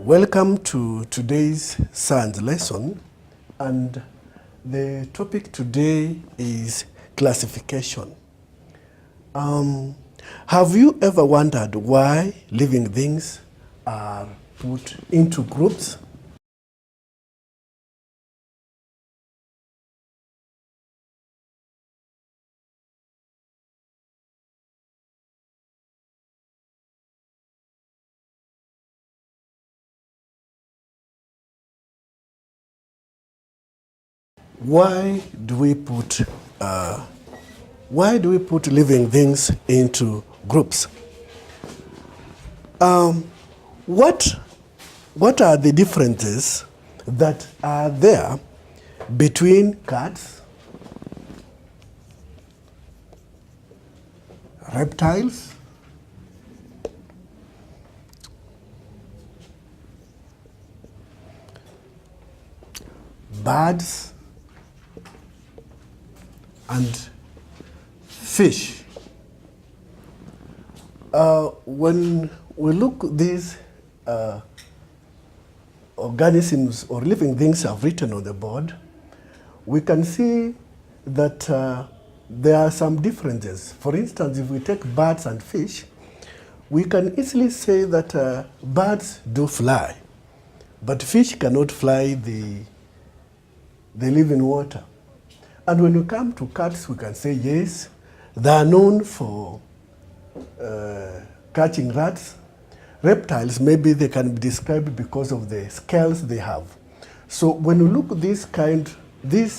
Welcome to today's science lesson, and the topic today is classification. Have you ever wondered why living things are put into groups? Why do we put living things into groups? What are the differences that are there between cats, reptiles, birds, and fish? When we look at these organisms or living things I've written on the board, we can see that there are some differences. For instance, if we take birds and fish, we can easily say that birds do fly, but fish cannot fly, they live in water. And when we come to cats, we can say yes, they are known for catching rats. Reptiles, maybe they can be described because of the scales they have. So when we look at these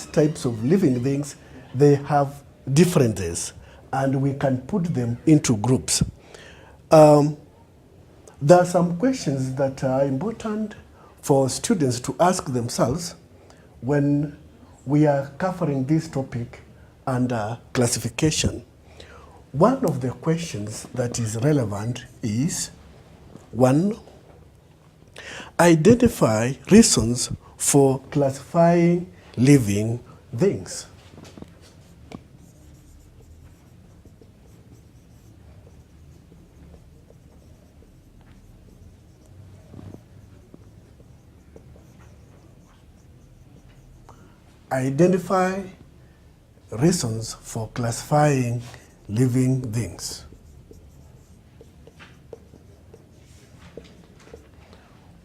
types of living things, they have differences, and we can put them into groups. There are some questions that are important for students to ask themselves when we are covering this topic under classification. One of the questions that is relevant is, 1, identify reasons for classifying living things. Identify reasons for classifying living things.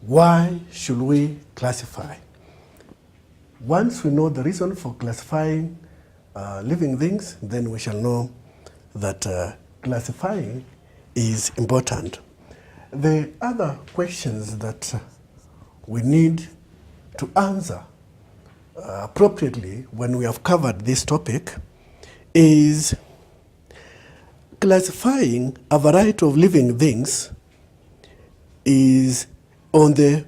Why should we classify? Once we know the reason for classifying living things, then we shall know that classifying is important. The other questions that we need to answer appropriately when we have covered this topic is, classifying a variety of living things is to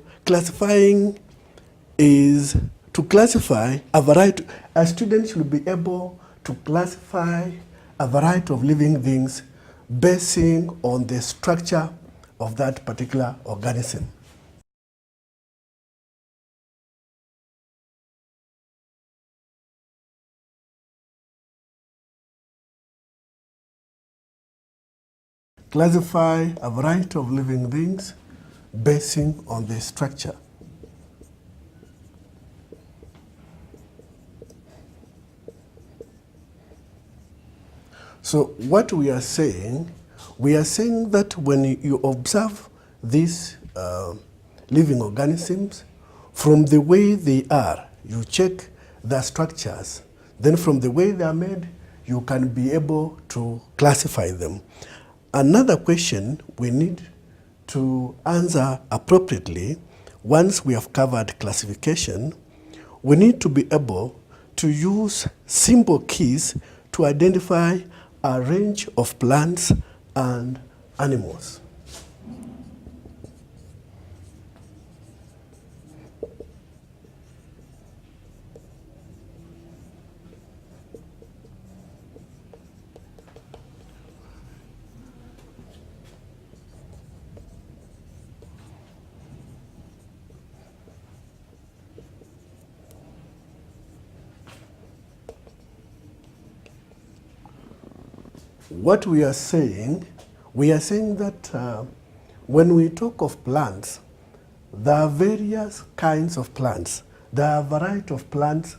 classify a variety. A student should be able to classify a variety of living things basing on the structure of that particular organism. Classify a variety of living things basing on the structure. So what we are saying that when you observe these living organisms, from the way they are, you check their structures, then from the way they are made, you can be able to classify them. Another question we need to answer appropriately, once we have covered classification, we need to be able to use symbol keys to identify a range of plants and animals. What we are saying that when we talk of plants, there are various kinds of plants. There are a variety of plants,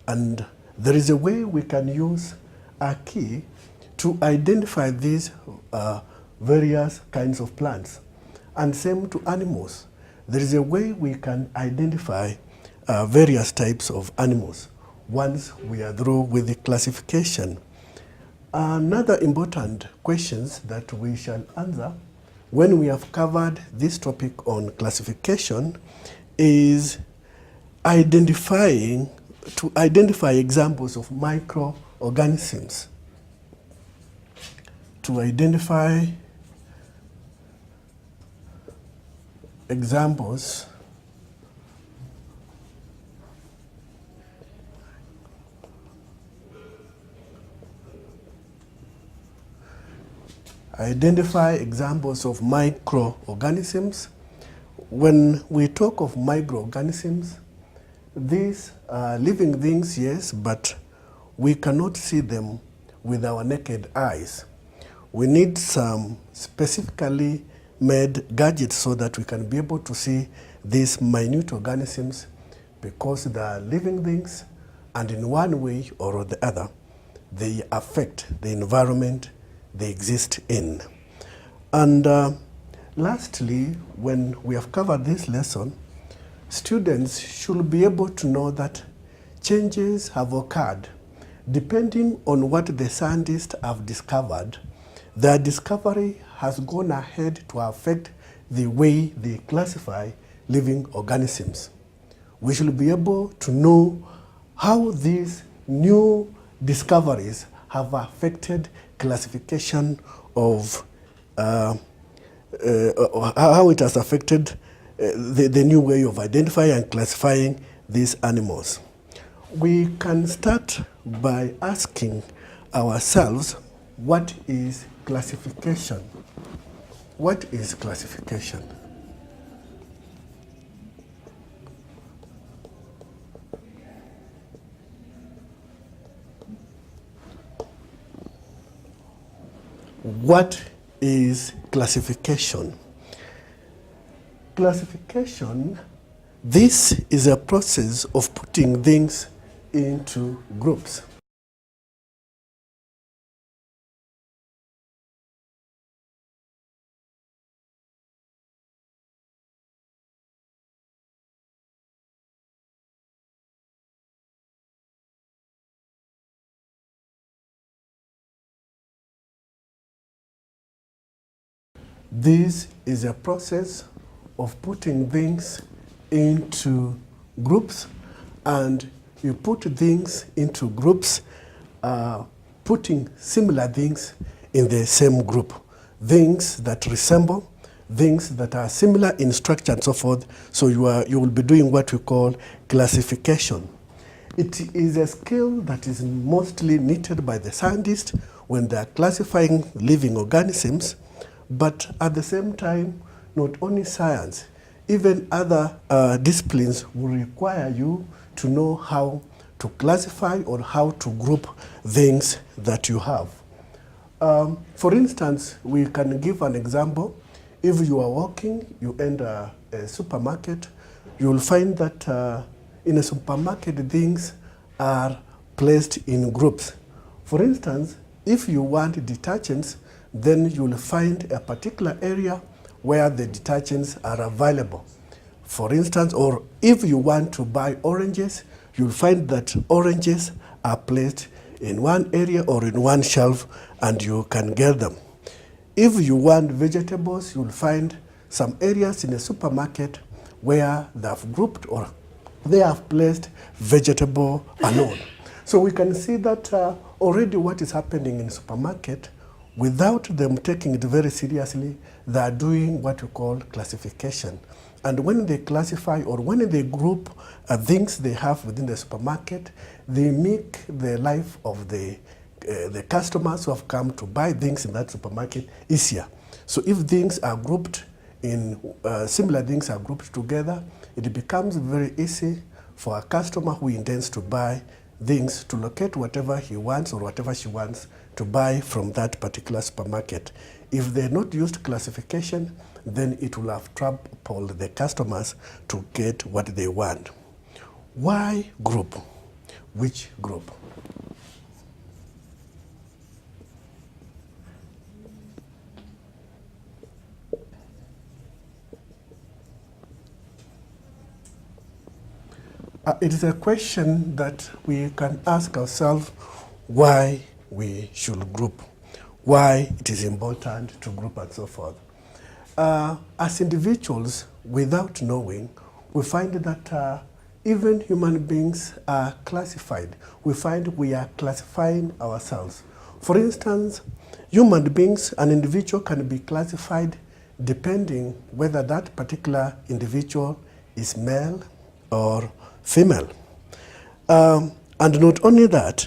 and there is a way we can use a key to identify these various kinds of plants. And same to animals. There is a way we can identify various types of animals once we are through with the classification. Another important questions that we shall answer when we have covered this topic on classification is to identify examples of microorganisms. To identify examples of microorganisms. When we talk of microorganisms, these are living things, yes, but we cannot see them with our naked eyes. We need some specifically made gadgets so that we can be able to see these minute organisms, because they are living things, and in one way or the other, they affect the environment they exist in. And lastly, when we have covered this lesson, students should be able to know that changes have occurred depending on what the scientists have discovered. Their discovery has gone ahead to affect the way they classify living organisms. We should be able to know how these new discoveries have affected classification of how it has affected the new way of identifying and classifying these animals. We can start by asking ourselves, what is classification? What is classification? What is classification? Classification, this is a process of putting things into groups. This is a process of putting things into groups, and you put things into groups, putting similar things in the same group. Things that resemble, things that are similar in structure and so forth. So you will be doing what we call classification. It is a skill that is mostly needed by the scientists when they are classifying living organisms. But at the same time, not only science, even other disciplines will require you to know how to classify or how to group things that you have. For instance, we can give an example. If you are walking, you enter a supermarket, you will find that in a supermarket, things are placed in groups. For instance, if you want detergents, then you will find a particular area where the detergents are available. For instance, or if you want to buy oranges, you'll find that oranges are placed in one area or in one shelf, and you can get them. If you want vegetables, you'll find some areas in a supermarket where they have grouped or they have placed vegetable alone. So we can see that already what is happening in the supermarket, without them taking it very seriously, they are doing what we call classification. And when they classify or when they group things they have within the supermarket, they make the life of the customers who have come to buy things in that supermarket easier. So if things are grouped in, similar things are grouped together, it becomes very easy for a customer who intends to buy things to locate whatever he wants or whatever she wants to buy from that particular supermarket. If they're not used classification, then it will have troubled the customers to get what they want. Why group? Which group? It is a question that we can ask ourselves why we should group, why it is important to group and so forth. As individuals, without knowing, we find that even human beings are classified. We find we are classifying ourselves. For instance, human beings, an individual can be classified depending whether that particular individual is male or female. And not only that,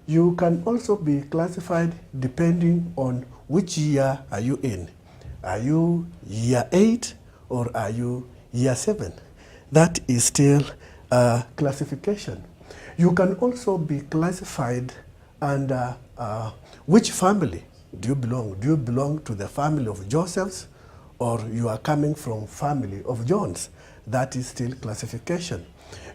you can also be classified depending on which year are you in. Are you year 8 or are you year 7? That is still a classification. You can also be classified under which family do you belong. Do you belong to the family of Josephs or you are coming from family of Johns? That is still classification.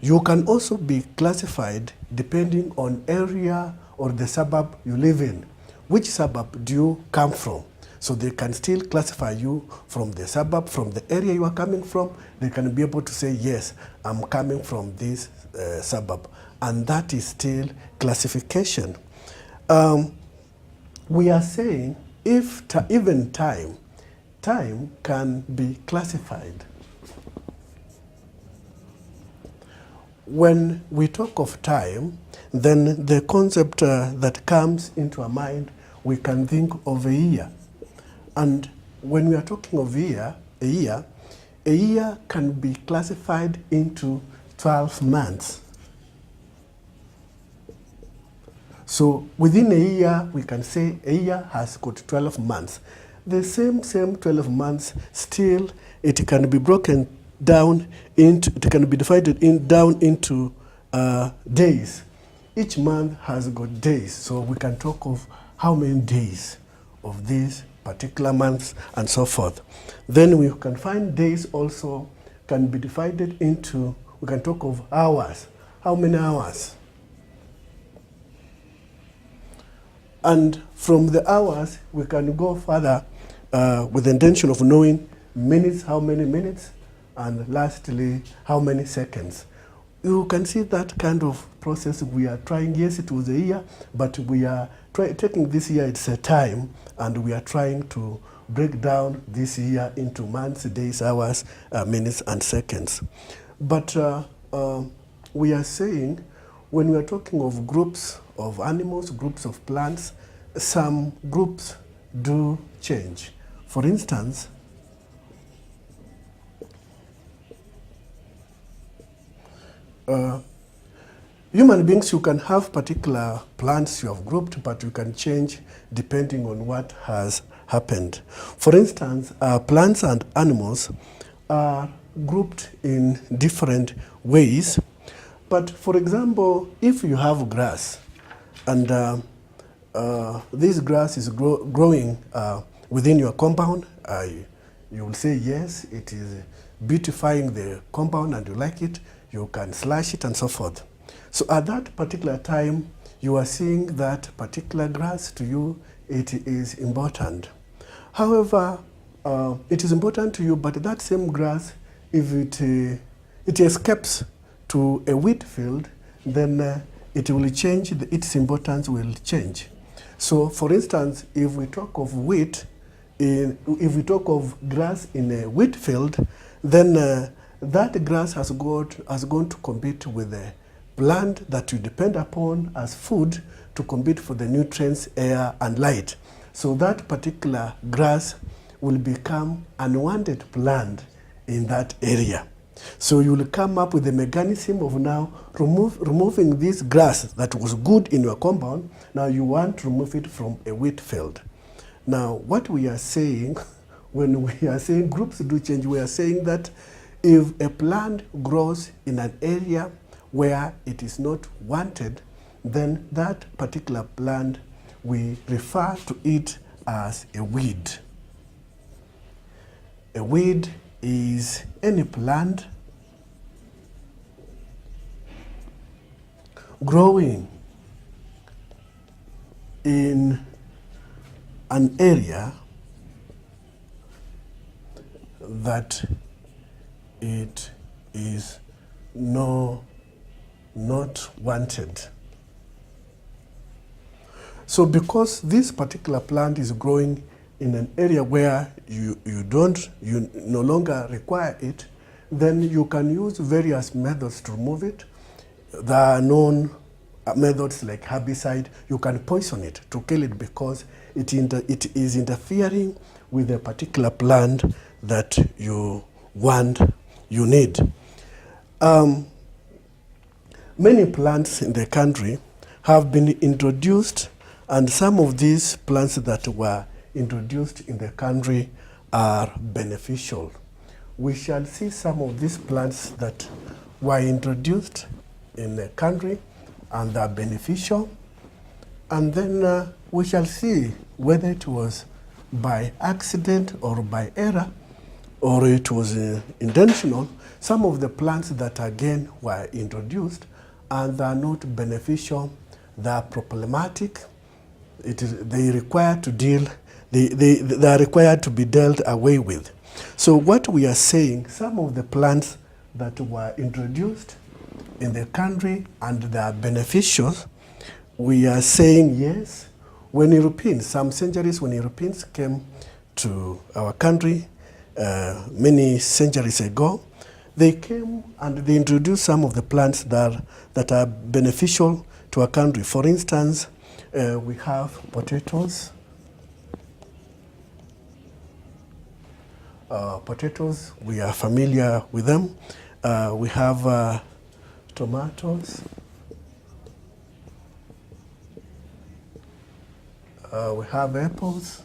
You can also be classified depending on area or the suburb you live in. Which suburb do you come from? So they can still classify you from the suburb, from the area you are coming from. They can be able to say, yes, I'm coming from this suburb. And that is still classification. We are saying if even time can be classified. When we talk of time, then the concept that comes into our mind, we can think of a year. And when we are talking of a year can be classified into 12 months. So within a year, we can say a year has got 12 months. The same 12 months, still it can be broken down into, it can be divided down into days. Each month has got days, so we can talk of how many days of these particular months and so forth. Then we can find days also can be divided into, we can talk of hours. How many hours? And from the hours, we can go further with the intention of knowing minutes, how many minutes, and lastly, how many seconds. You can see that kind of process we are trying. Yes, it was a year, but we are taking this year, it's a time, and we are trying to break down this year into months, days, hours, minutes, and seconds. But we are saying, when we are talking of groups of animals, groups of plants, some groups do change. For instance, human beings, you can have particular plants you have grouped, but you can change depending on what has happened. For instance, plants and animals are grouped in different ways. But for example, if you have grass and this grass is growing within your compound, you will say, yes, it is beautifying the compound and you like it. You can slash it and so forth. So at that particular time, you are seeing that particular grass to you, it is important. However, it is important to you, but that same grass, if it escapes to a wheat field, then it will change, its importance will change. So for instance, if we talk of wheat, if we talk of grass in a wheat field, then that grass has gone to compete with the plant that you depend upon as food to compete for the nutrients, air, and light. So that particular grass will become unwanted plant in that area. So you will come up with a mechanism of now removing this grass that was good in your compound. Now you want to remove it from a wheat field. Now what we are saying, when we are saying groups do change, we are saying that if a plant grows in an area where it is not wanted, then that particular plant, we refer to it as a weed. A weed is any plant growing in an area that it is not wanted. So because this particular plant is growing in an area where you no longer require it, then you can use various methods to remove it. There are known methods like herbicide. You can poison it to kill it because it is interfering with a particular plant that you need. Many plants in the country have been introduced, and some of these plants that were introduced in the country are beneficial. We shall see some of these plants that were introduced in the country and are beneficial, and then we shall see whether it was by accident or by error or it was intentional. Some of the plants that again were introduced and are not beneficial, they are problematic. They are required to be dealt away with. So what we are saying, some of the plants that were introduced in the country and they are beneficial, we are saying yes. When Europeans, some centuries when Europeans came to our country many centuries ago, they came and they introduced some of the plants that are beneficial to our country. For instance, we have potatoes. Potatoes, we are familiar with them. We have tomatoes. We have apples.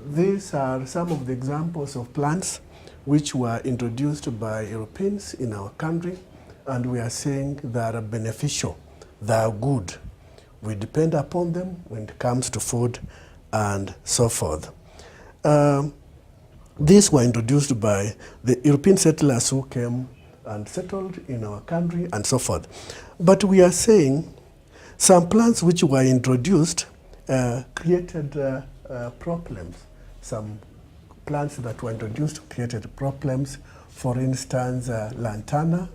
These are some of the examples of plants which were introduced by Europeans in our country, and we are saying they are beneficial, they are good. We depend upon them when it comes to food and so forth. These were introduced by the European settlers who came and settled in our country and so forth. But we are saying some plants which were introduced created problems. Some plants that were introduced created problems. For instance, Lantana.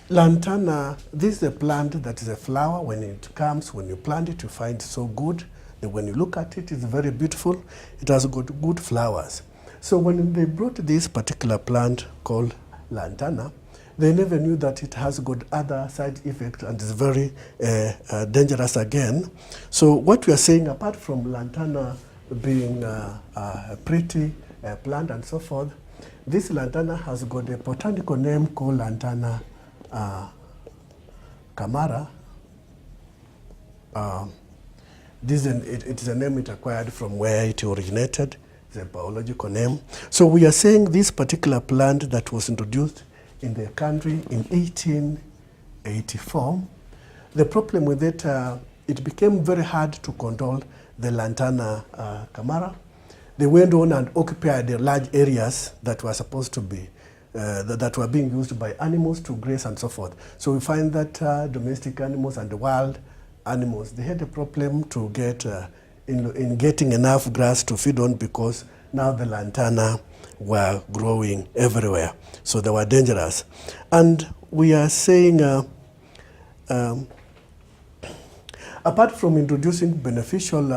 Lantana, this is a plant that is a flower. When it comes, when you plant it, you find it so good. And when you look at it, it's very beautiful. It has got good flowers. So when they brought this particular plant called Lantana, they never knew that it has got other side effects and is very dangerous again. So what we are saying, apart from Lantana being a pretty plant and so forth, this Lantana has got a botanical name called Lantana camara. It is a name it acquired from where it originated. It's a biological name. So we are saying this particular plant that was introduced in the country in 1884, the problem with it, it became very hard to control the Lantana camara. They went on and occupied the large areas that were supposed to be, that were being used by animals to graze and so forth. So we find that domestic animals and the wild animals, they had a problem to get in getting enough grass to feed on, because now the Lantana were growing everywhere. So they were dangerous. And we are saying, apart from introducing beneficial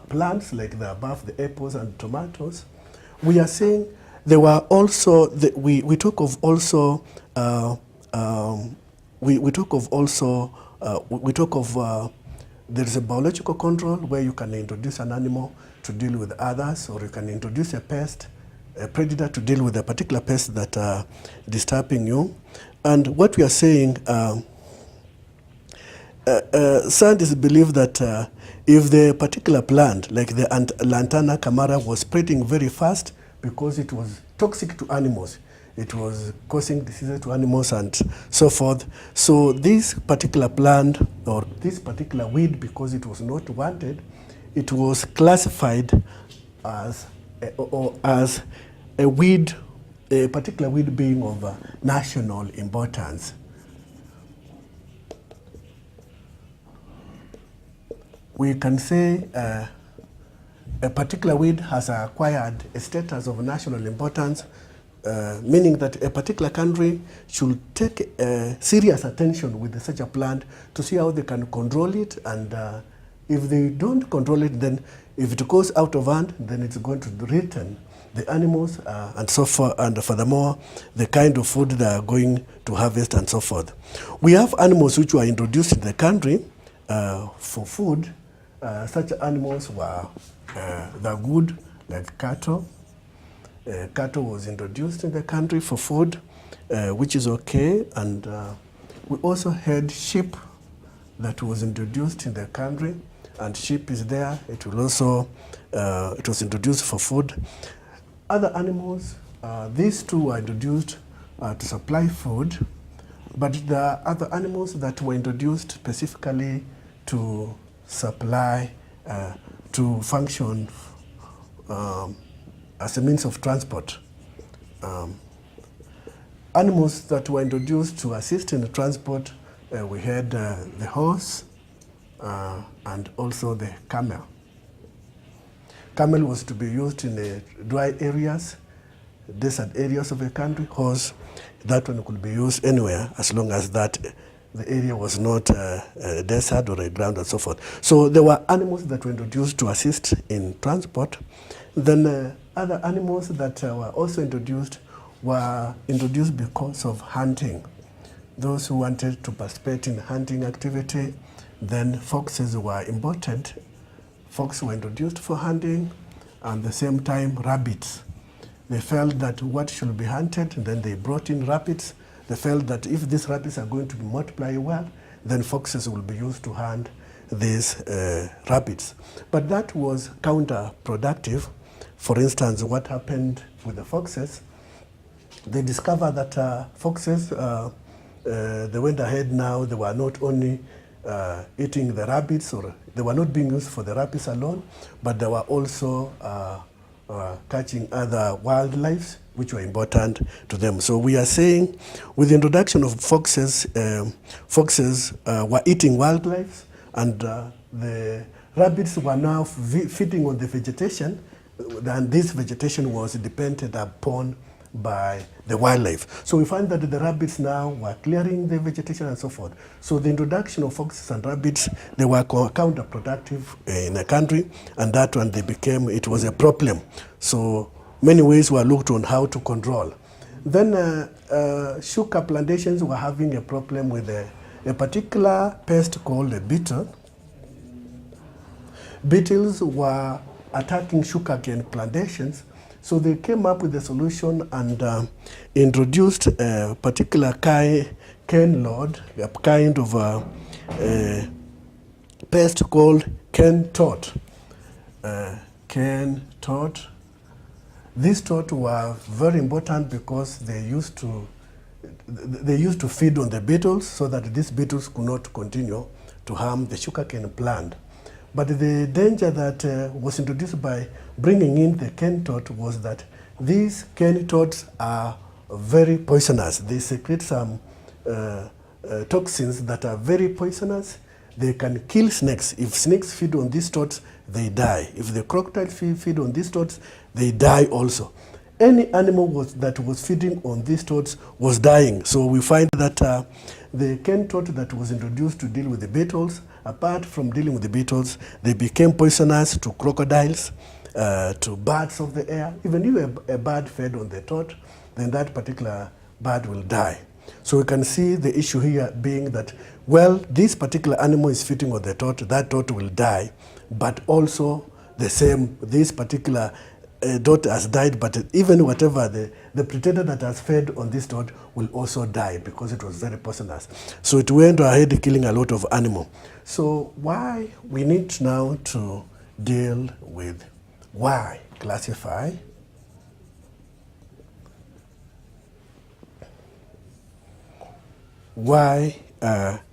plants like the above, the apples and tomatoes, we are saying there were also, we talk of also, there is a biological control where you can introduce an animal to deal with others, or you can introduce a pest, a predator to deal with a particular pest that are disturbing you. And what we are saying, scientists believe that if the particular plant, like the Lantana camara, was spreading very fast because it was toxic to animals, it was causing diseases to animals and so forth. So this particular plant or this particular weed, because it was not wanted, it was classified as as a weed, a particular weed being of national importance. We can say a particular weed has acquired a status of national importance, meaning that a particular country should take serious attention with such a plant to see how they can control it, and if they don't control it, then if it goes out of hand, then it's going to threaten the animals and so forth, and furthermore, the kind of food they are going to harvest and so forth. We have animals which were introduced in the country for food. Such animals were the good, like cattle. Cattle was introduced in the country for food, which is okay. And we also had sheep that was introduced in the country, and sheep is there. It will also, it was introduced for food. Other animals, these two were introduced to supply food, but there are other animals that were introduced specifically to supply, to function as a means of transport. Animals that were introduced to assist in the transport, we had the horse and also the camel. Camel was to be used in the dry areas, desert areas of a country. Horse, that one could be used anywhere as long as that the area was not a desert or a ground and so forth. So there were animals that were introduced to assist in transport. Then other animals that were also introduced were introduced because of hunting. Those who wanted to participate in hunting activity, then foxes were imported. Foxes were introduced for hunting, and at the same time rabbits. They felt that what should be hunted, and then they brought in rabbits. They felt that if these rabbits are going to multiply well, then foxes will be used to hunt these rabbits. But that was counterproductive. For instance, what happened with the foxes? They discovered that foxes, they went ahead now, they were not only eating the rabbits, or they were not being used for the rabbits alone, but they were also catching other wildlife which were important to them. So we are saying with the introduction of foxes, foxes were eating wildlife, and the rabbits were now feeding on the vegetation, and this vegetation was depended upon by the wildlife. So we find that the rabbits now were clearing the vegetation and so forth. So the introduction of foxes and rabbits, they were counterproductive in a country, and that one they became, it was a problem. So many ways were looked on how to control. Then sugar plantations were having a problem with a particular pest called a beetle. Beetles were attacking sugarcane plantations. So they came up with a solution and introduced a particular cane lord, a kind of a pest called cane toad. Cane toad. These toads were very important because they used to feed on the beetles so that these beetles could not continue to harm the sugarcane plant. But the danger that was introduced by bringing in the cane toad was that these cane toads are very poisonous. They secrete some toxins that are very poisonous. They can kill snakes. If snakes feed on these toads, they die. If the crocodiles feed on these toads, they die also. Any animal that was feeding on these toads was dying. So we find that the cane toad that was introduced to deal with the beetles, apart from dealing with the beetles, they became poisonous to crocodiles, to birds of the air. Even if a bird fed on the toad, then that particular bird will die. So we can see the issue here being that, well, this particular animal is feeding on the toad, that toad will die, but also the same, this particular toad has died, but even whatever the predator that has fed on this toad will also die because it was very poisonous. So it went ahead killing a lot of animals. So why we need now to deal with why classify why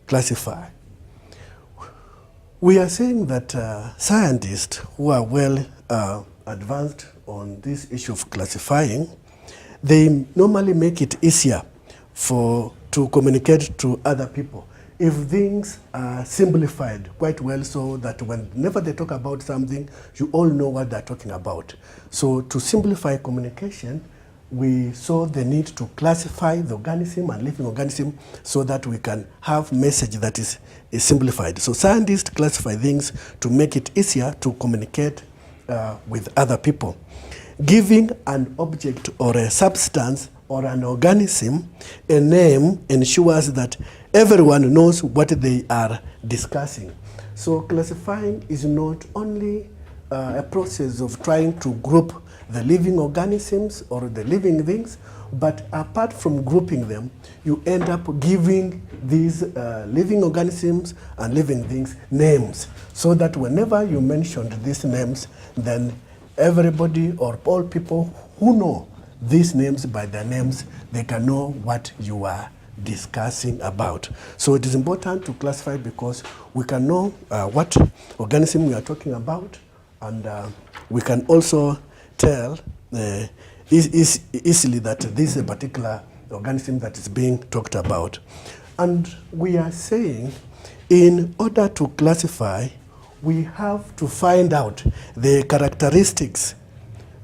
classify? We are saying that scientists who are well advanced on this issue of classifying, they normally make it easier to communicate to other people if things are simplified quite well, so that whenever they talk about something, you all know what they're talking about. So to simplify communication, we saw the need to classify the organism and living organism so that we can have message that is simplified. So scientists classify things to make it easier to communicate with other people. Giving an object or a substance or an organism a name ensures that everyone knows what they are discussing. So classifying is not only a process of trying to group the living organisms or the living things, but apart from grouping them, you end up giving these living organisms and living things names, so that whenever you mentioned these names, then everybody or all people who know these names by their names, they can know what you are discussing about. So it is important to classify because we can know what organism we are talking about, and we can also tell easily that this is a particular organism that is being talked about. And we are saying, in order to classify, we have to find out the characteristics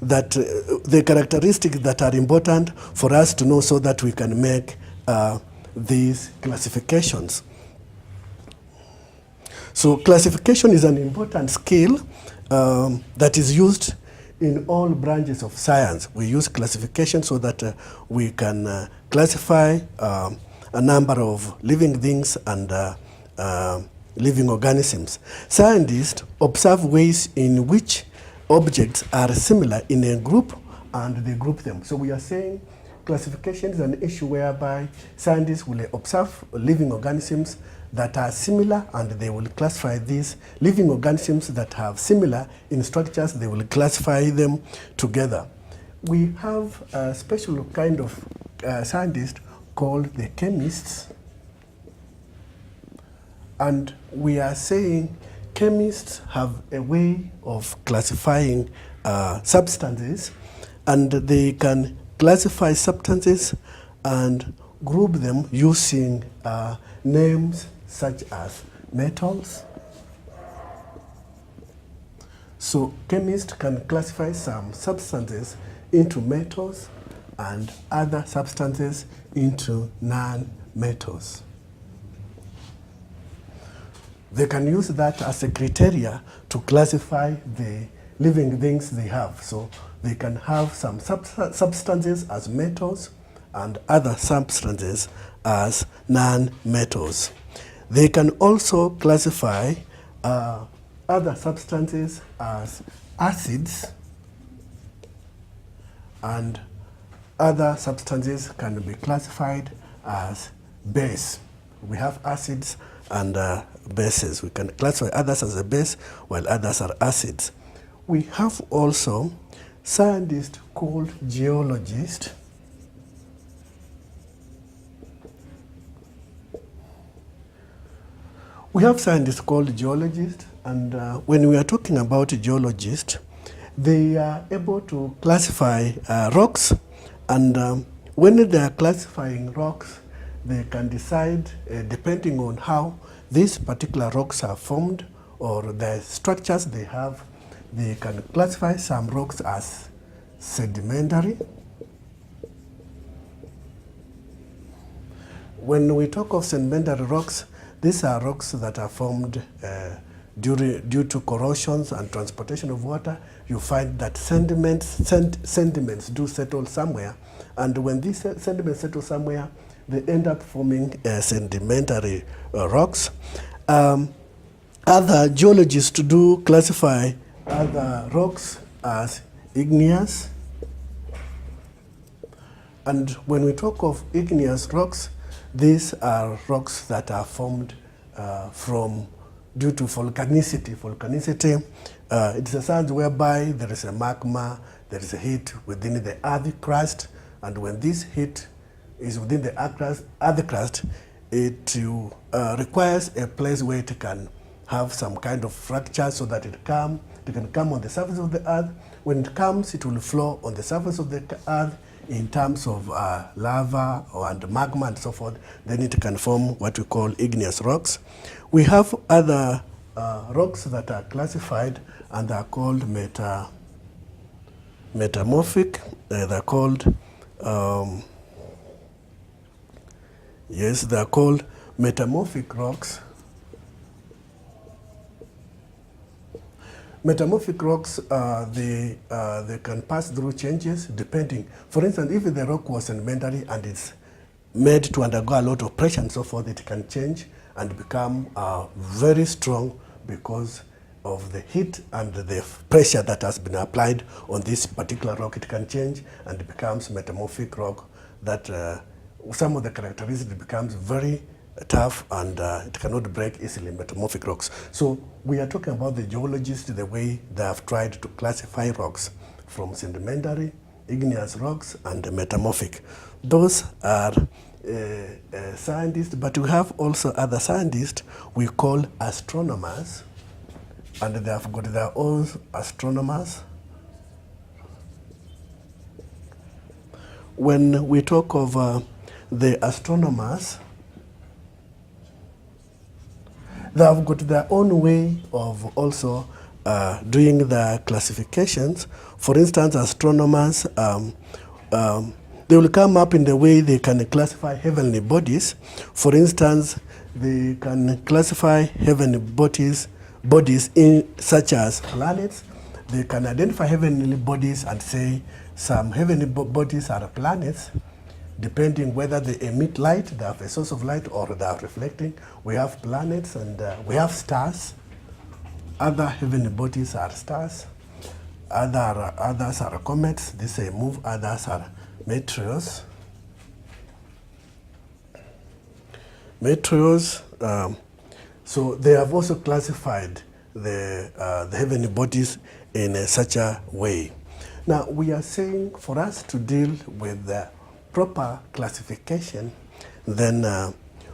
that are important for us to know, so that we can make these classifications. So classification is an important skill that is used in all branches of science. We use classification so that we can classify a number of living things and living organisms. Scientists observe ways in which objects are similar in a group and they group them. So we are saying classification is an issue whereby scientists will observe living organisms that are similar and they will classify these living organisms that have similar in structures, they will classify them together. We have a special kind of scientist called the chemists, and we are saying chemists have a way of classifying substances, and they can classify substances and group them using names such as metals. So chemists can classify some substances into metals and other substances into non-metals. They can use that as a criteria to classify the living things they have. So they can have some substances as metals and other substances as non-metals. They can also classify other substances as acids, and other substances can be classified as base. We have acids and bases. We can classify others as a base while others are acids. We have also scientists called geologists. We have scientists called geologists, and when we are talking about geologists, they are able to classify rocks, and when they are classifying rocks, they can decide, depending on how these particular rocks are formed or the structures they have, they can classify some rocks as sedimentary. When we talk of sedimentary rocks, these are rocks that are formed due to corrosions and transportation of water. You find that sediments do settle somewhere, and when these sediments settle somewhere, they end up forming sedimentary rocks. Other geologists do classify other rocks as igneous. And when we talk of igneous rocks, these are rocks that are formed due to volcanicity. Volcanicity, it's a science whereby there is a magma, there is a heat within the earth crust, and when this heat is within the earth crust, it requires a place where it can have some kind of fracture so that it can come on the surface of the earth. When it comes, it will flow on the surface of the earth in terms of lava and magma and so forth. Then it can form what we call igneous rocks. We have other rocks that are classified and they are called metamorphic. They're called yes, they are called metamorphic rocks. Metamorphic rocks, they can pass through changes depending. For instance, if the rock was sedimentary and it's made to undergo a lot of pressure and so forth, it can change and become very strong because of the heat and the pressure that has been applied on this particular rock. It can change and it becomes metamorphic rock that some of the characteristics becomes very tough and it cannot break easily, metamorphic rocks. So we are talking about the geologists, the way they have tried to classify rocks from sedimentary, igneous rocks, and metamorphic. Those are scientists, but we have also other scientists we call astronomers, and they have got their own astronomers. When we talk of the astronomers, they have got their own way of also doing the classifications. For instance, astronomers, they will come up in the way they can classify heavenly bodies. For instance, they can classify heavenly bodies in such as planets. They can identify heavenly bodies and say some heavenly bodies are planets, depending whether they emit light, they have a source of light, or they are reflecting. We have planets and we have stars. Other heavenly bodies are stars. Others are comets. These move. Others are meteors. So they have also classified the heavenly bodies in such a way. Now we are saying for us to deal with the proper classification, then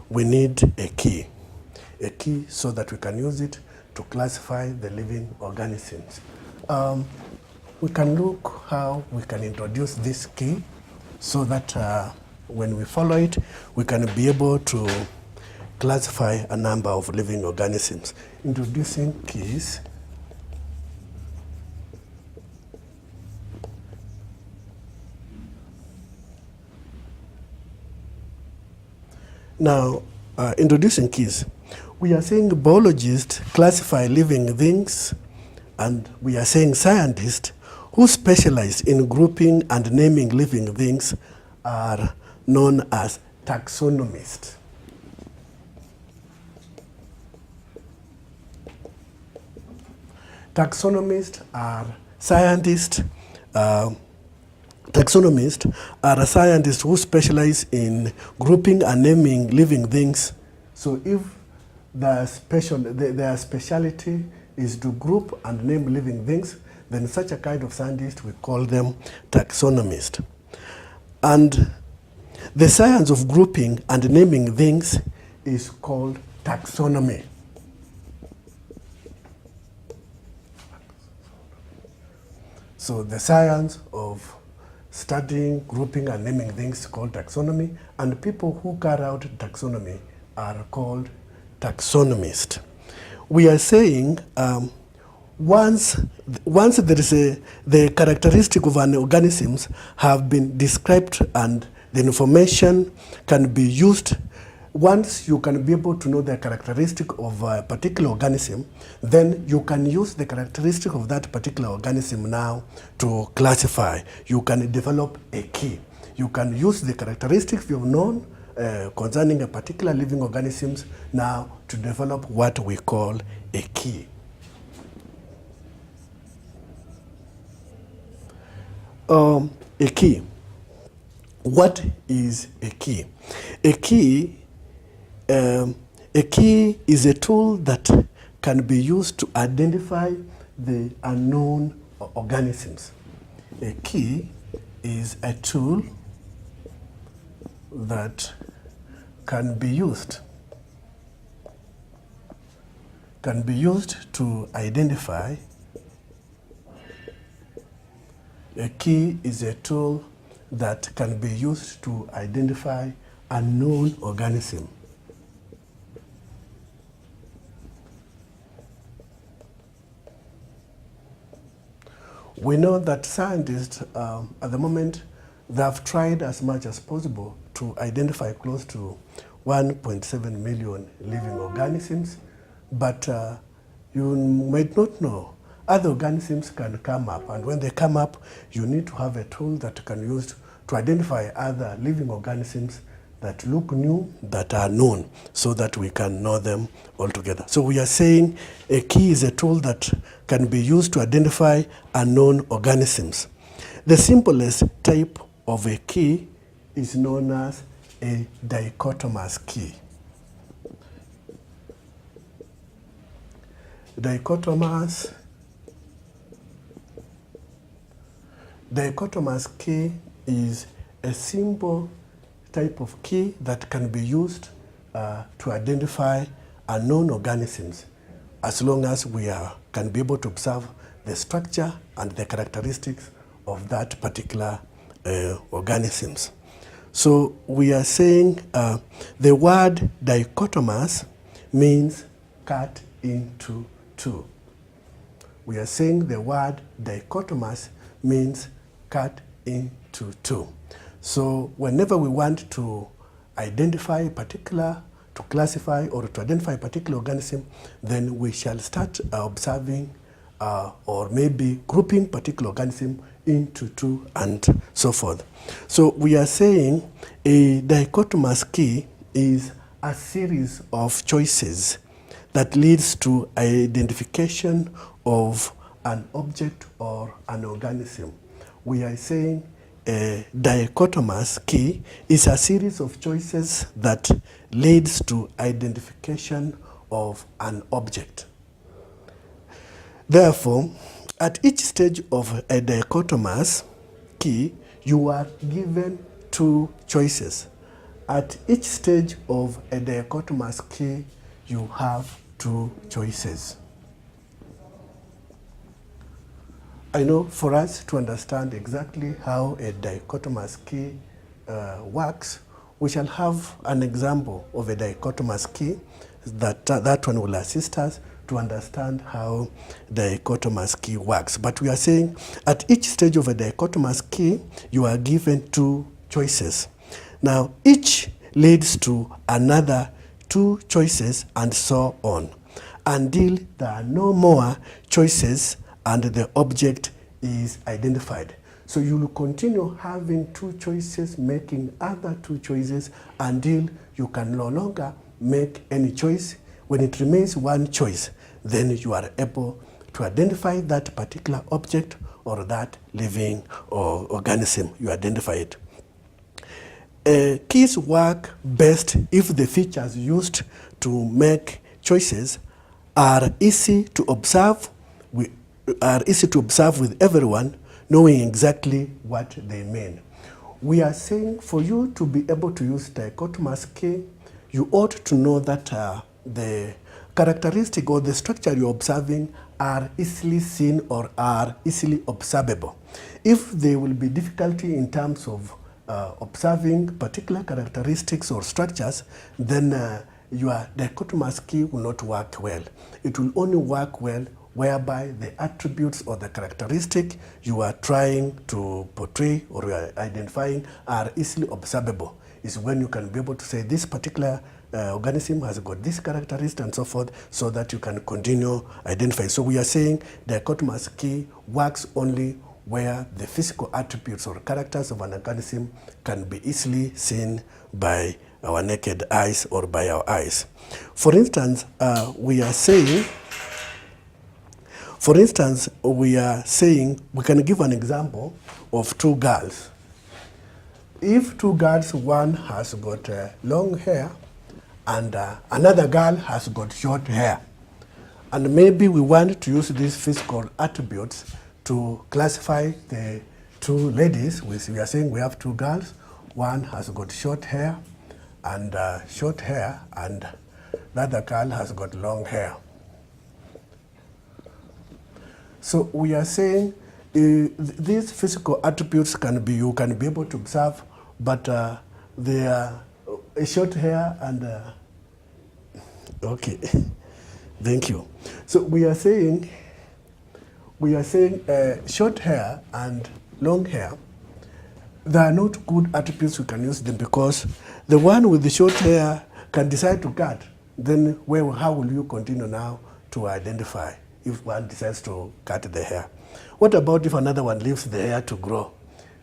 we need a key so that we can use it to classify the living organisms. We can look how we can introduce this key so that when we follow it, we can be able to classify a number of living organisms. Introducing keys. Now, introducing keys. We are saying biologists classify living things, and we are saying scientists who specialize in grouping and naming living things are known as taxonomists. Taxonomists are scientists. Taxonomists are scientists who specialize in grouping and naming living things. So if their specialty is to group and name living things, then such a kind of scientist, we call them taxonomists. And the science of grouping and naming things is called taxonomy. So the science of studying, grouping, and naming things is called taxonomy, and people who carry out taxonomy are called taxonomists. We are saying once there is the characteristic of an organisms have been described and the information can be used, once you can be able to know the characteristic of a particular organism, then you can use the characteristic of that particular organism now to classify. You can develop a key. You can use the characteristics you've known concerning a particular living organisms now to develop what we call a key. A key. What is a key? A key is a tool that can be used to identify the unknown organisms. A key is a tool that can be used to identify. A key is a tool that can be used to identify a known organism. We know that scientists, at the moment, they have tried as much as possible to identify close to 1.7 million living organisms, but you might not know. Other organisms can come up, and when they come up, you need to have a tool that can use to identify other living organisms that look new, that are known, so that we can know them all together. So we are saying a key is a tool that can be used to identify unknown organisms. The simplest type of a key is known as a dichotomous key. Dichotomous key is a simple type of key that can be used to identify unknown organisms, as long as we can be able to observe the structure and the characteristics of that particular organisms. So we are saying the word dichotomous means cut into two. We are saying the word dichotomous means cut into two. So whenever we want to identify a particular, to classify or to identify a particular organism, then we shall start observing or maybe grouping particular organism into two and so forth. So we are saying a dichotomous key is a series of choices that leads to identification of an object or an organism. We are saying a dichotomous key is a series of choices that leads to identification of an object. Therefore, at each stage of a dichotomous key, you are given two choices. At each stage of a dichotomous key, you have two choices. I know for us to understand exactly how a dichotomous key works, we shall have an example of a dichotomous key. That one will assist us to understand how dichotomous key works. But we are saying at each stage of a dichotomous key, you are given two choices. Now, each leads to another two choices and so on, until there are no more choices and the object is identified. So you will continue having two choices, making other two choices until you can no longer make any choice. When it remains one choice, then you are able to identify that particular object or that living or organism. You identify it. Keys work best if the features used to make choices are easy to observe with everyone, knowing exactly what they mean. We are saying for you to be able to use dichotomous key, you ought to know that the characteristic or the structure you're observing are easily seen or are easily observable. If there will be difficulty in terms of observing particular characteristics or structures, then your dichotomous key will not work well. It will only work well whereby the attributes or the characteristic you are trying to portray or you are identifying are easily observable. Is when you can be able to say this particular organism has got this characteristic and so forth, so that you can continue identifying. So we are saying dichotomous key works only where the physical attributes or characters of an organism can be easily seen by our naked eyes or by our eyes. For instance, we can give an example of two girls. If two girls, one has got long hair and another girl has got short hair, and maybe we want to use these physical attributes to classify the two ladies. We are saying we have two girls, one has got short hair and short hair, and the other girl has got long hair. So we are saying these physical attributes you can be able to observe, but they are a short hair and okay, thank you. So we are saying short hair and long hair, they are not good attributes. We can use them because the one with the short hair can decide to cut. Then how will you continue now to identify if one decides to cut the hair? What about if another one leaves the hair to grow?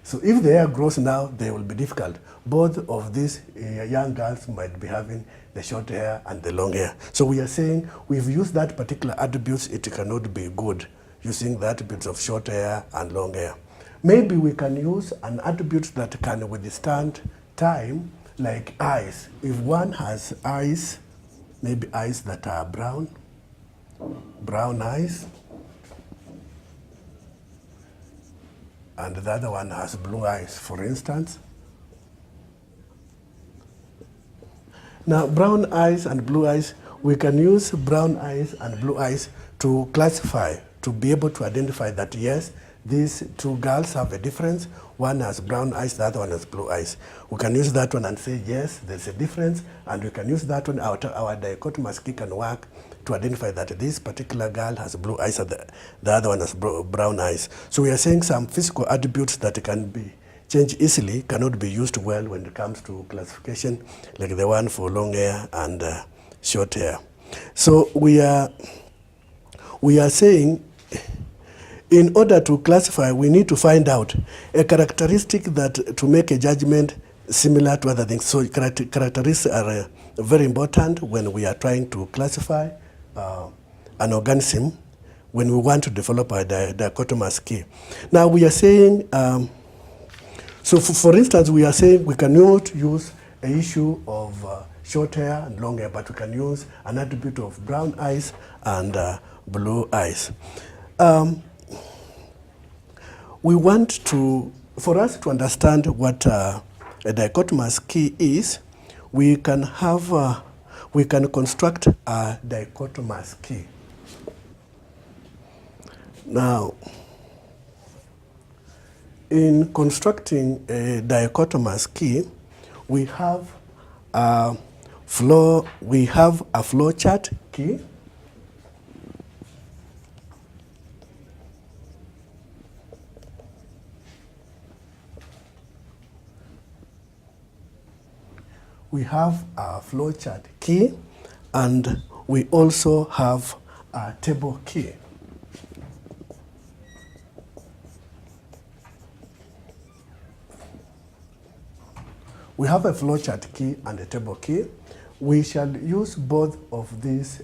So if the hair grows now, they will be difficult. Both of these young girls might be having the short hair and the long hair. So we are saying we've used that particular attributes, it cannot be good using the attributes of short hair and long hair. Maybe we can use an attribute that can withstand time, like eyes. If one has eyes, maybe eyes that are brown eyes, and the other one has blue eyes, for instance. Now, brown eyes and blue eyes, we can use brown eyes and blue eyes to classify, to be able to identify that, yes, these two girls have a difference. One has brown eyes, the other one has blue eyes. We can use that one and say, yes, there's a difference, and we can use that one, our dichotomous key can work to identify that this particular girl has blue eyes and the other one has brown eyes. So we are saying some physical attributes that can be changed easily cannot be used well when it comes to classification, like the one for long hair and short hair. So we are saying, in order to classify, we need to find out a characteristic that to make a judgment similar to other things. So characteristics are very important when we are trying to classify an organism, when we want to develop a dichotomous key. Now we are saying, so for instance, we are saying we cannot use an issue of short hair and long hair, but we can use an attribute of brown eyes and blue eyes. We want to, for us to understand what a dichotomous key is, we can construct a dichotomous key. Now, in constructing a dichotomous key, we have a flowchart key. We have a flowchart key, and we also have a table key. We have a flowchart key and a table key. We shall use both of these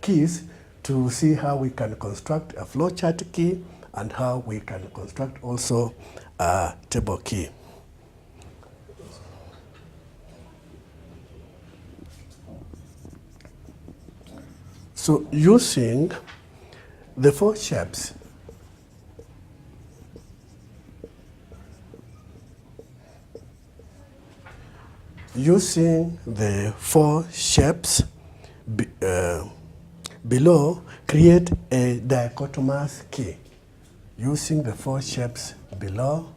keys to see how we can construct a flowchart key and how we can construct also a table key. So using the four shapes, below, create a dichotomous key. Using the four shapes below,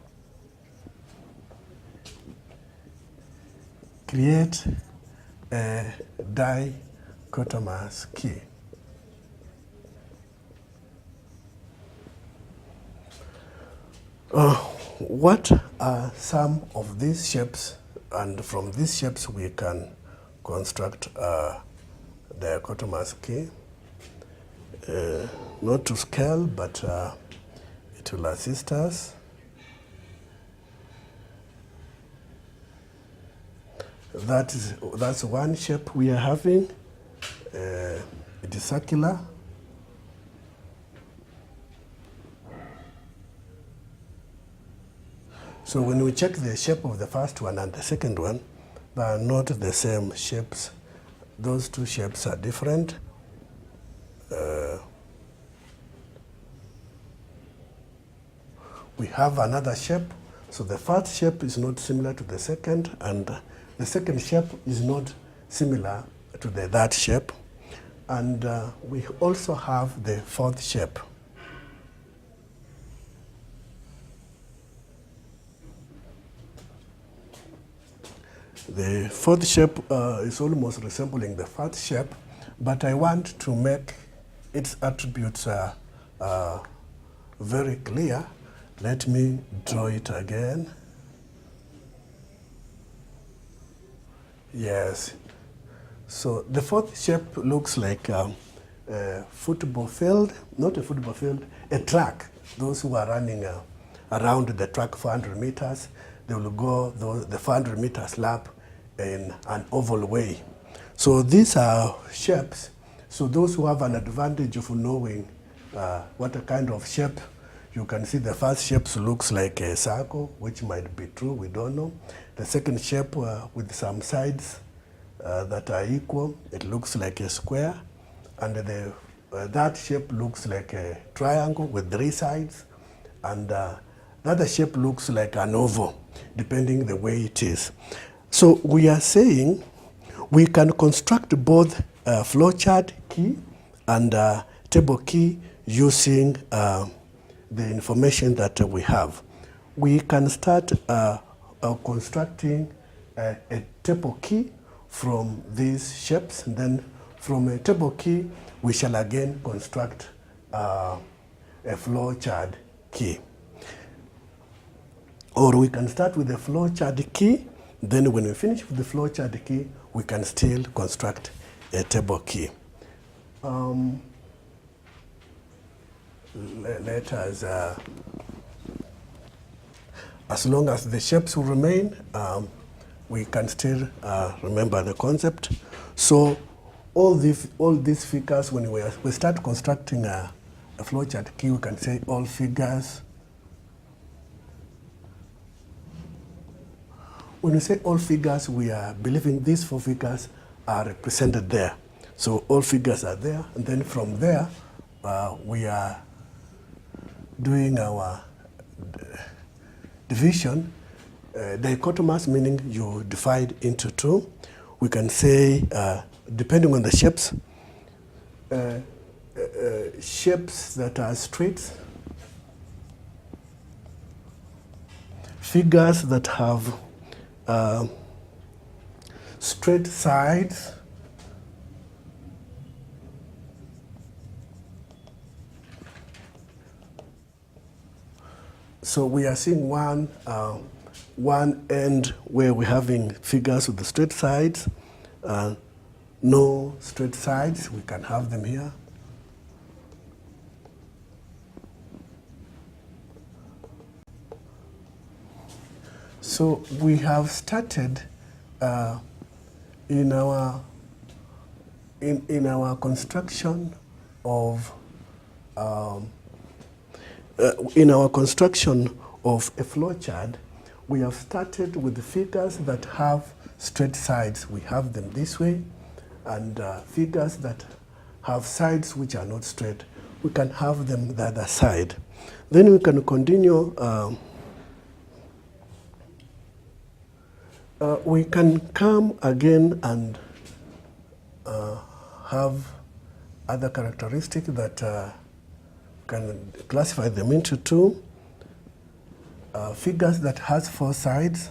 create a dichotomous key. What are some of these shapes? And from these shapes we can construct a dichotomous key. Not to scale, but it will assist us. That's one shape we are having. It is circular. So when we check the shape of the first one and the second one, they are not the same shapes. Those two shapes are different. We have another shape So the first shape is not similar to the second, and the second shape is not similar to the third shape. And we also have the fourth shape. The fourth shape is almost resembling the first shape, but I want to make its attributes very clear. Let me draw it again. Yes. So the fourth shape looks like a football field, not a football field, a track. Those who are running around the track 400 meters, they will go the 400 meters lap in an oval way. So these are shapes. So those who have an advantage of knowing what a kind of shape, you can see the first shape looks like a circle, which might be true, we don't know. The second shape with some sides that are equal, it looks like a square. And that shape looks like a triangle with 3 sides. And the other shape looks like an oval, depending the way it is. So we are saying we can construct both flowchart key and table key using the information that we have. We can start constructing a table key from these shapes, and then from a table key we shall again construct a flowchart key. Or we can start with the flowchart key, then when we finish with the flowchart key, we can still construct a table key. Let us, as long as the shapes will remain, we can still remember the concept. So all these figures, when we start constructing a flowchart key, we can say all figures. When we say all figures, we are believing these 4 figures are represented there. So all figures are there, and then from there, we are doing our division. Dichotomous, meaning you divide into 2. We can say, depending on the shapes, shapes that are straight, figures that have straight sides, so we are seeing one end where we're having figures with the straight sides, no straight sides, we can have them here. So we have started in our construction of a flowchart. We have started with the figures that have straight sides. We have them this way, and figures that have sides which are not straight, we can have them the other side. Then we can continue. We can come again and have other characteristics that can classify them into 2. Figures that has 4 sides.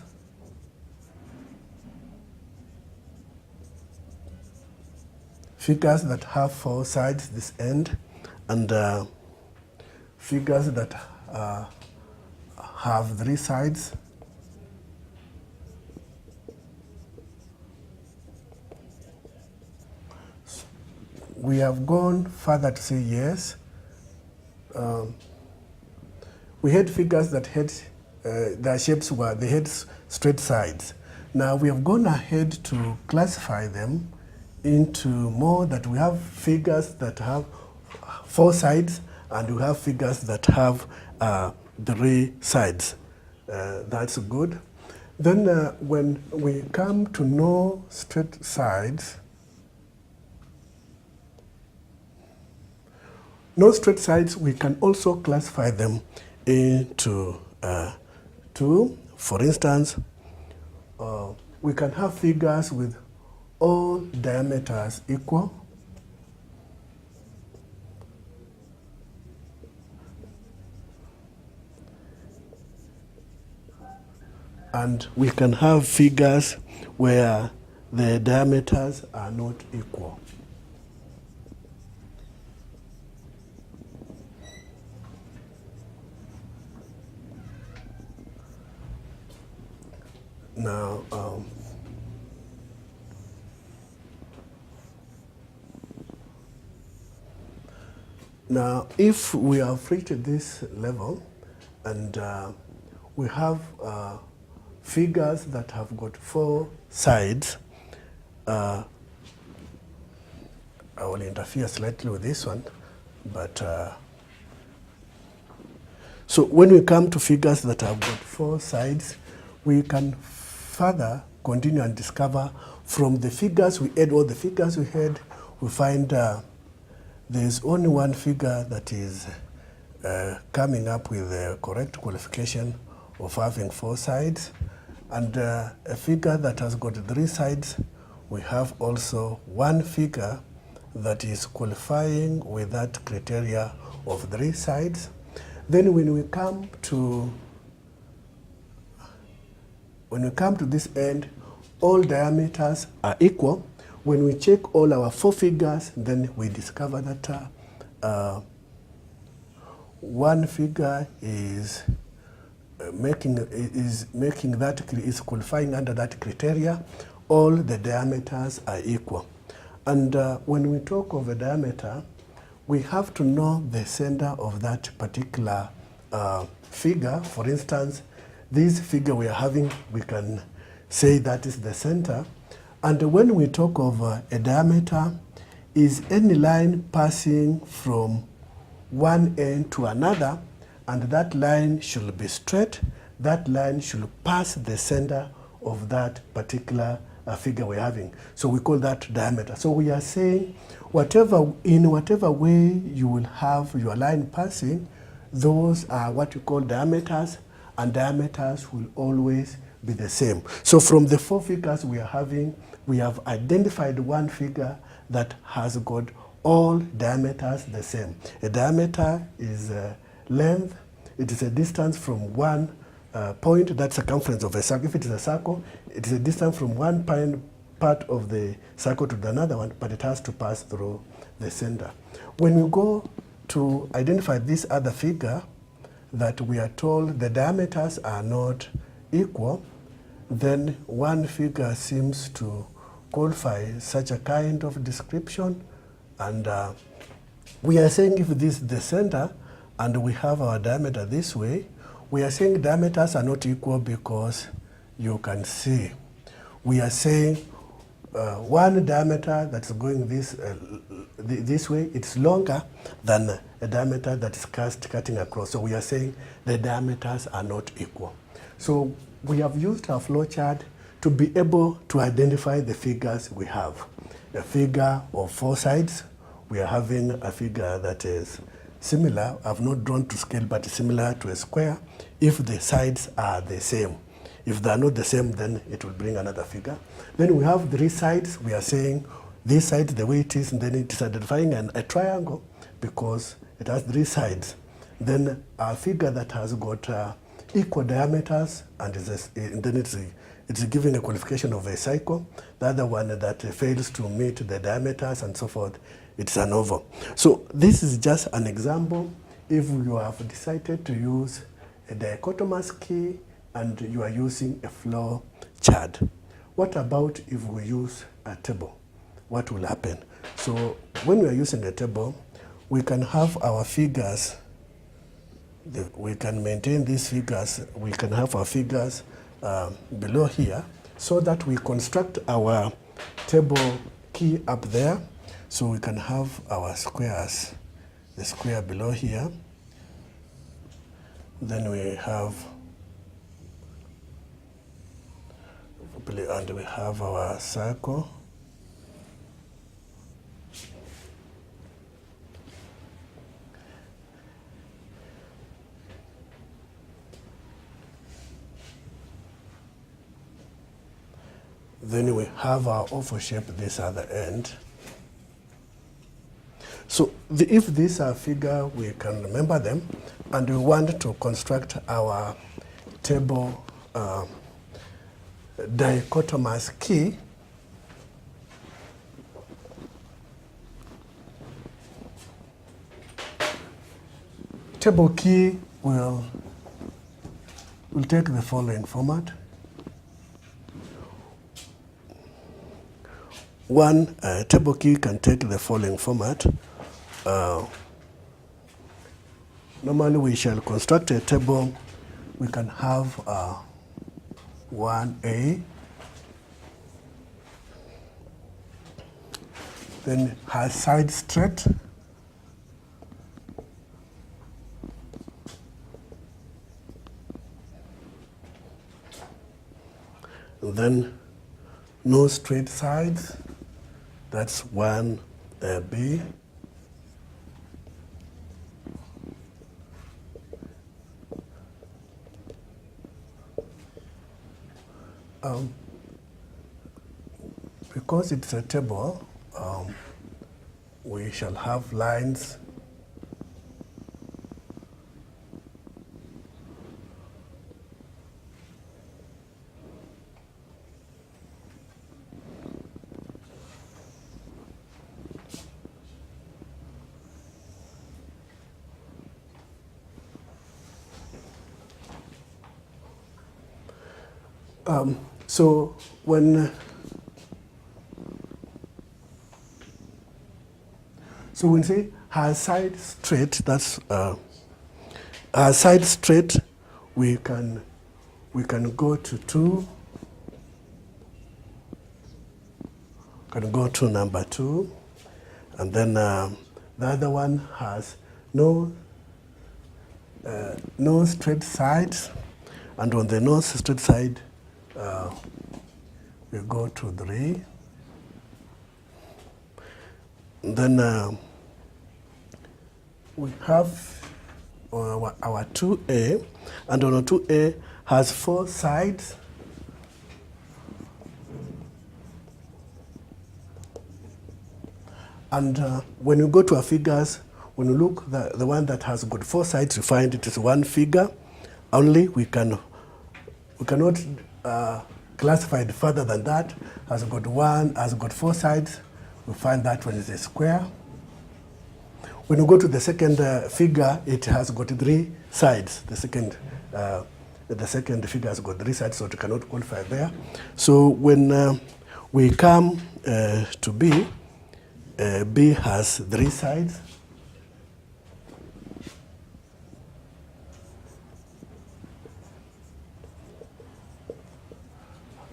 Figures that have 4 sides, this end, and figures that have 3 sides. We have gone further to say yes. We had figures that had their shapes were, they had straight sides. Now we have gone ahead to classify them into more, that we have figures that have 4 sides, and we have figures that have 3 sides. That's good. Then when we come to no straight sides, we can also classify them into to, for instance, we can have figures with all diameters equal. And we can have figures where the diameters are not equal. Now, if we have reached this level and we have figures that have got 4 sides, I will interfere slightly with this one, but so when we come to figures that have got 4 sides, we can further continue and discover from the figures we had, all the figures we had, we find there's only one figure that is coming up with the correct qualification of having 4 sides, and a figure that has got 3 sides. We have also one figure that is qualifying with that criteria of 3 sides. Then when we come to this end, all diameters are equal. When we check all our 4 figures, then we discover that one figure is qualifying under that criteria. All the diameters are equal. And when we talk of a diameter, we have to know the center of that particular figure. For instance, this figure we are having, we can say that is the center. And when we talk of a diameter, is any line passing from one end to another, and that line should be straight. That line should pass the center of that particular figure we're having. So we call that diameter. So we are saying in whatever way you will have your line passing, those are what we call diameters, and diameters will always be the same. So from the 4 figures we are having, we have identified one figure that has got all diameters the same. A diameter is length. It is a distance from one point, that circumference of a circle. If it is a circle, it is a distance from one part of the circle to another one, but it has to pass through the center. When we go to identify this other figure that we are told the diameters are not equal, then one figure seems to qualify such a kind of description. And we are saying if this is the center and we have our diameter this way, we are saying diameters are not equal because you can see. We are saying one diameter that's going this way, it's longer than a diameter that is cutting across. So we are saying the diameters are not equal. So we have used our flowchart to be able to identify the figures we have. A figure of 4 sides. We are having a figure that is similar. I've not drawn to scale, but similar to a square if the sides are the same. If they are not the same, then it will bring another figure. Then we have 3 sides. We are saying this side the way it is, and then it is identifying a triangle because it has 3 sides. Then a figure that has got equal diameters, and then it's giving a qualification of a cycle. The other one that fails to meet the diameters and so forth, it's an oval. So this is just an example. If you have decided to use a dichotomous key and you are using a flow chart, what about if we use a table? What will happen? So when we are using a table, we can have our figures. We can maintain these figures. We can have our figures below here so that we construct our table key up there. So we can have our squares, the square below here. Then we have, and we have our circle. Then we have our oval shape this other end. So if these are figure, we can remember them, and we want to construct our table dichotomous key. Table key will take the following format. One table key can take the following format. Normally we shall construct a table. We can have 1A, then has side straight, and then no straight sides, that's 1B. Because it's a table, we shall have lines so when say her side straight, that's her side straight, we can go to 2. Can go to number 2, and then the other one has no straight sides, and on the no straight side we go to 3. And then we have our 2A, and on our 2A has 4 sides. And when you go to our figures, when you look, the one that has got 4 sides, you find it is one figure only. We cannot classify it further than that. Has got 4 sides, we find that one is a square. When you go to the second figure, it has got 3 sides. The second figure has got 3 sides, so it cannot qualify there. So when we come to B, B has 3 sides.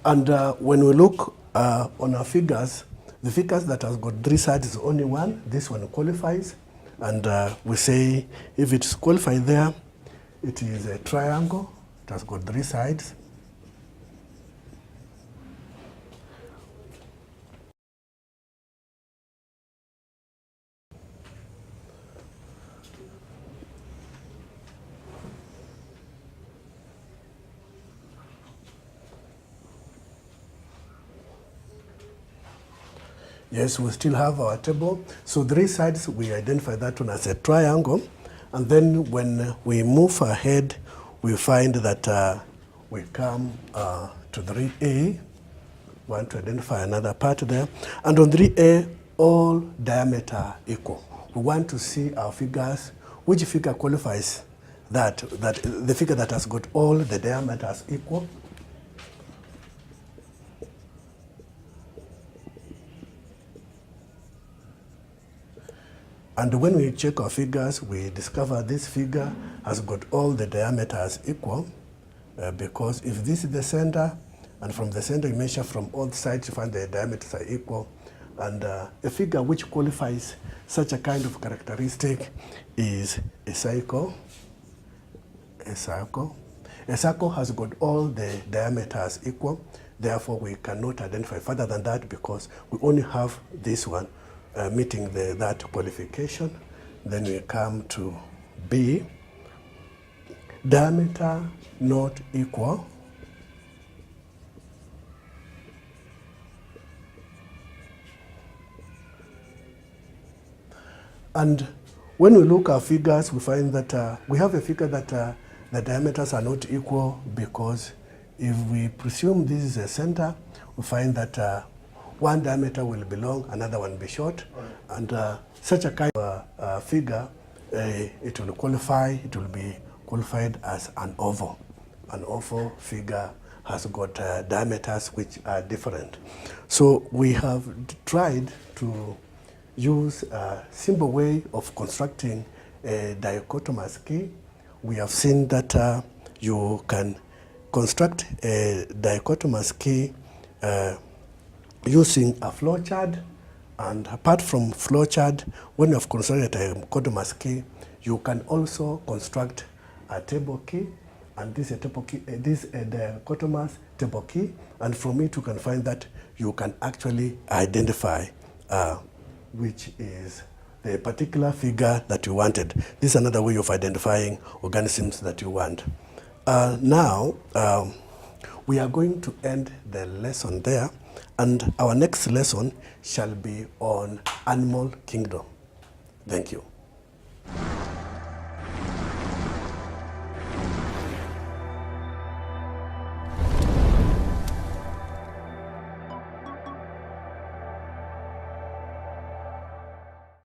And when we look on our figures, the figures that has got 3 sides is only one. This one qualifies. And we say if it's qualified there, it is a triangle. It has got 3 sides. Yes, we still have our table. So 3 sides, we identify that one as a triangle. And then when we move ahead, we find that we come to 3A. We want to identify another part there. And on 3A, all diameter equal. We want to see our figures. Which figure qualifies that the figure that has got all the diameters equal? And when we check our figures, we discover this figure has got all the diameters equal, because if this is the center, and from the center you measure from all sides, you find the diameters are equal. And a figure which qualifies such a kind of characteristic is a circle. A circle. A circle has got all the diameters equal. Therefore, we cannot identify further than that because we only have this one. Meeting that qualification. Then we come to B. Diameter not equal. And when we look at figures, we find that we have a figure that the diameters are not equal, because if we presume this is a center, we find that one diameter will be long, another one be short. And such a kind of figure, it will be qualified as an oval. An oval figure has got diameters which are different. So we have tried to use a simple way of constructing a dichotomous key. We have seen that you can construct a dichotomous key using a flowchart. And apart from flowchart, when you have constructed a dichotomous key, you can also construct a table key. And this is a table key, this is a dichotomous table key. And from it, you can find that you can actually identify which is the particular figure that you wanted. This is another way of identifying organisms that you want. Now, we are going to end the lesson there, and our next lesson shall be on animal kingdom. Thank you.